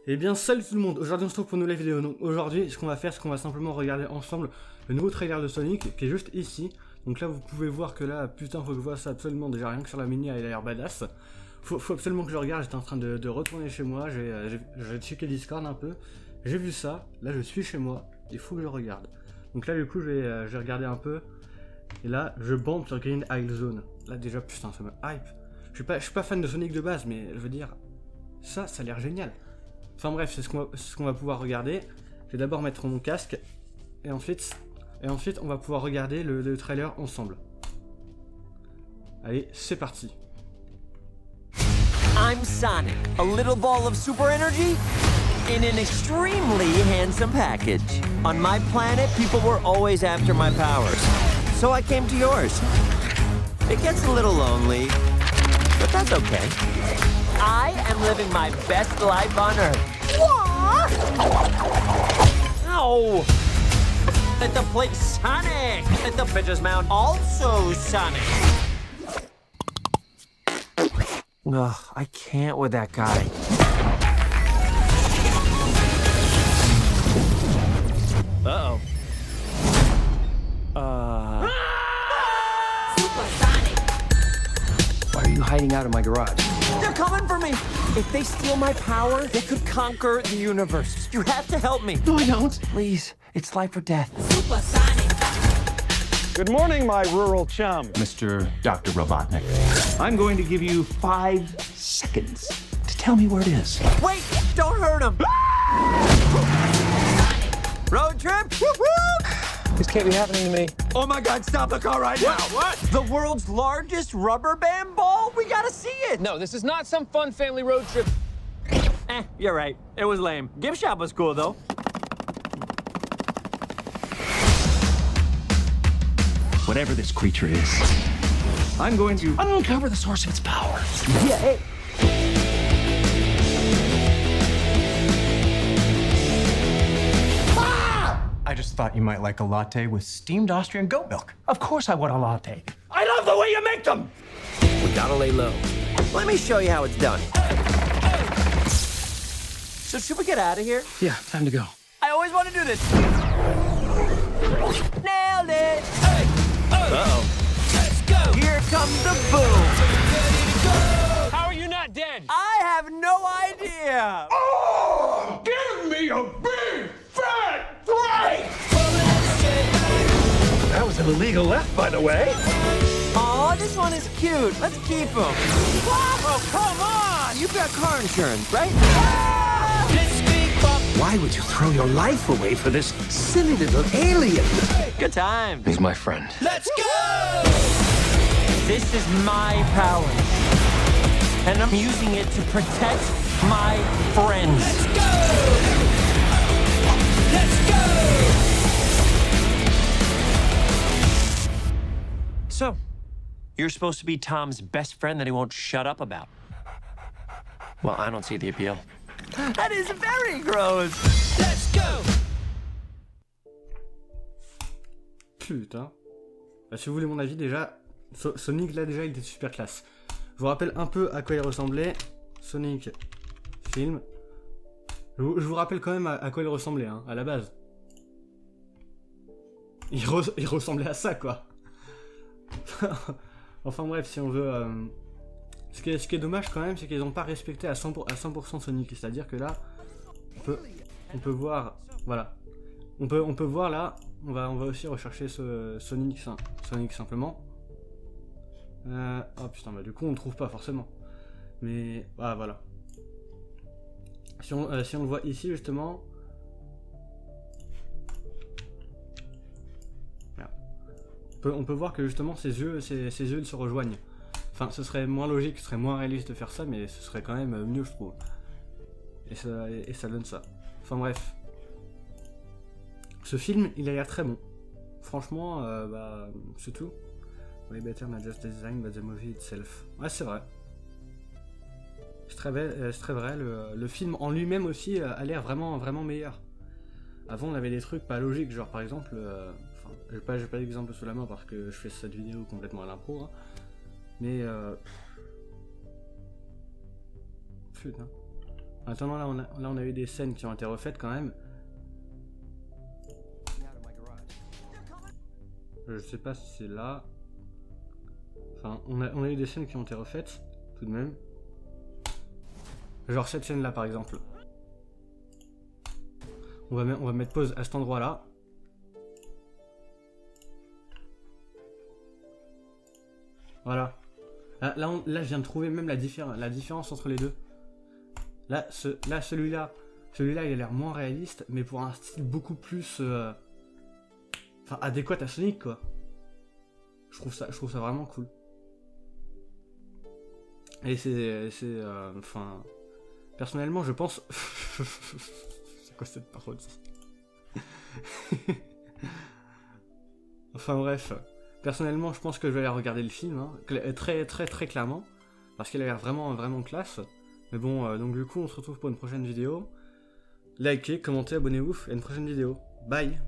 Eh bien salut tout le monde, aujourd'hui on se retrouve pour une nouvelle vidéo. Donc aujourd'hui ce qu'on va faire c'est qu'on va simplement regarder ensemble le nouveau trailer de Sonic qui est juste ici. Donc là vous pouvez voir que là, putain faut que je vois ça absolument, déjà rien que sur la mini elle a l'air badass. Faut absolument que je regarde, j'étais en train de retourner chez moi, j'ai checké Discord un peu. J'ai vu ça, là je suis chez moi, il faut que je regarde. Donc là du coup je vais regarder un peu. Et là je bombe sur Green Hill Zone. Là déjà putain ça me hype. Je suis pas fan de Sonic de base mais je veux dire, ça a l'air génial. Enfin bref, c'est ce qu'on va pouvoir regarder. Je vais d'abord mettre mon casque et ensuite on va pouvoir regarder le trailer ensemble. Allez, c'est parti. I'm Sonic, a little ball of super energy in an extremely handsome package. On my planet, people were always after my powers, so I came to yours. It gets a little lonely, but that's okay. I am living my best life on Earth. What? Ow! Let the plate Sonic! Let the pitcher's mound also Sonic! Ugh, I can't with that guy. Uh-oh. Super Sonic! Why are you hiding out in my garage? They're coming for me! If they steal my power, they could conquer the universe. You have to help me. No, I don't. Please, it's life or death. Super Sonic! Good morning, my rural chum. Mr. Dr. Robotnik. I'm going to give you 5 seconds to tell me where it is. Wait! Don't hurt him! Road trip? This can't be happening to me. Oh my god, stop the car right now! What? The world's largest rubber band ball? We gotta see it! No, this is not some fun family road trip. You're right. It was lame. Gift shop was cool, though. Whatever this creature is, I'm going to uncover the source of its power. Yeah, hey. I just thought you might like a latte with steamed Austrian goat milk. Of course I want a latte. I love the way you make them! We gotta lay low. Let me show you how it's done. So should we get out of here? Yeah, time to go. I always want to do this. Nailed it! Uh-oh. Let's go! Here comes the boom! How are you not dead? I have no idea! Oh, give me a big fat break! That was an illegal left, by the way. Aw, this one is cute. Let's keep him. Oh, come on! You've got car insurance, right? Why would you throw your life away for this silly little alien? Good time. He's my friend. Let's go! This is my power. And I'm using it to protect my friends. Let's go! Let's go! So, you're supposed to be Tom's best friend that he won't shut up about. Well, I don't see the appeal. That is very gross. Let's go! Putain. Bah, si vous voulez mon avis déjà, Sonic là déjà il était super classe. Je vous rappelle un peu à quoi il ressemblait. Sonic film. Je vous rappelle quand même à quoi il ressemblait hein, à la base. Il ressemblait à ça quoi. Enfin bref, si on veut... Ce qui est dommage quand même, c'est qu'ils n'ont pas respecté à 100% Sonic. C'est-à-dire que là, on peut voir... Voilà. On peut voir là, on va aussi rechercher ce Sonic simplement. Oh putain, bah du coup on ne trouve pas forcément. Mais ah, voilà. Si on le voit ici justement... On peut voir que justement ses yeux ils se rejoignent. Enfin, ce serait moins logique, ce serait moins réaliste de faire ça, mais ce serait quand même mieux, je trouve. Et ça donne ça. Enfin bref. Ce film, il a l'air très bon. Franchement, bah, c'est tout. Way better not just the design, but the movie itself. Ouais, c'est vrai. C'est très vrai. Le film en lui-même aussi a l'air vraiment, vraiment meilleur. Avant, on avait des trucs pas logiques, genre par exemple... Enfin, j'ai pas d'exemple sous la main parce que je fais cette vidéo complètement à l'impro. Hein. Mais... Putain. En attendant, là on a eu des scènes qui ont été refaites quand même. Je sais pas si c'est là. Enfin, on a eu des scènes qui ont été refaites, tout de même. Genre cette scène là par exemple. On va mettre pause à cet endroit là. Voilà. Là, je viens de trouver même la différence entre les deux. Là, celui-là, il a l'air moins réaliste, mais pour un style beaucoup plus, enfin, adéquat à Sonic, quoi. Je trouve ça vraiment cool. Et enfin, personnellement, je pense. C'est quoi cette parole? Enfin bref. Personnellement, je pense que je vais aller regarder le film, hein, très clairement, parce qu'il a l'air vraiment classe. Mais bon, donc du coup, on se retrouve pour une prochaine vidéo. Likez, commentez, abonnez-vous, et une prochaine vidéo. Bye!